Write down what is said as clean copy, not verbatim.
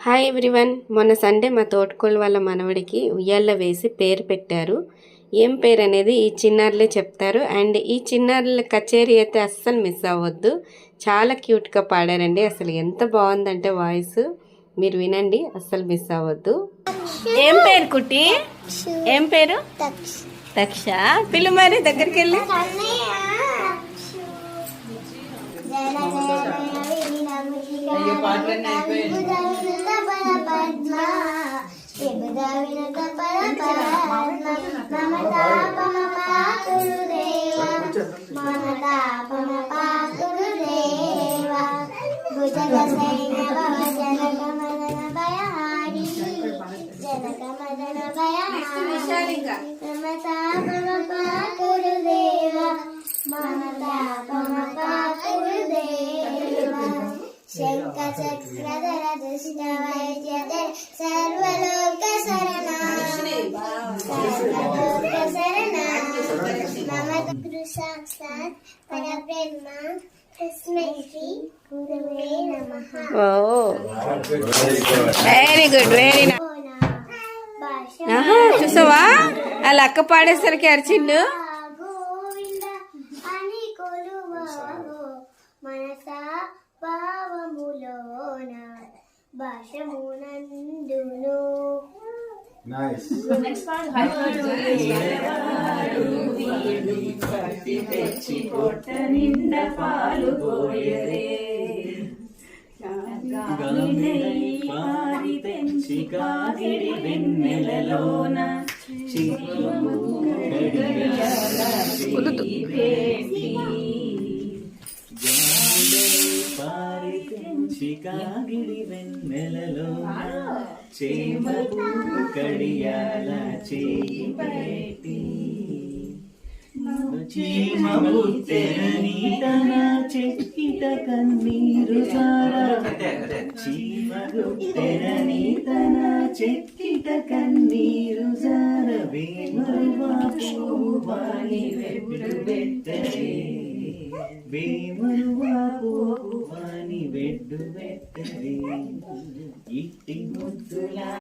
Hi everyone. మొన్న Sunday మా తోటకోళ్ళ వాళ్ళ మనవడికి ఉయ్యాల వేసి పేరు పెట్టారు. ఏం పేరు అనేది ఈ చిన్నారులే చెప్తారు. అండ్ ఈ చిన్నారుల కచేరీ అయితే అస్సలు మిస్ అవ్వద్దు. చాలా క్యూట్గా పాడారండి. అసలు ఎంత బాగుందంటే వాయిస్ మీరు వినండి, అస్సలు మిస్ అవ్వద్దు. ఏం పేరు కుట్టి? ఏం పేరు? దక్ష. పిల్లు మరి దగ్గరికి వెళ్ళి. శంఖచక్రధర దుష్ట వైద్యధర సర్వలోక శరణ సర్వలోక శరణ మమ గురు సాక్షాత్ పరబ్రహ్మ తస్మై శ్రీ గురవే నమః. Very good, very nice. చూసావా అలా అక్క పాడేసరికి అరిచిండు. గోవింద అని కొలువావు మనసా భావములోన భాషమునందును. Nice. Next part. తెచ్చి పొట్ట నిండా పాలు పోయరే పారి తెంచి కాగిడి వెన్నెలలోన పారి తెంచి కాగిడి వెన్నెలలోన చేమపు కడియాల చేయి పెట్టి చీమము తెరనీతన చెక్కిట కన్నీరు సారా చీమలు తెరనీతన చెక్కిట కన్నీరు సార వేమరువా పువ్వాని వెట్టు పెట్టరే వేమరువా పువ్వాని వెట్టు పెట్టరే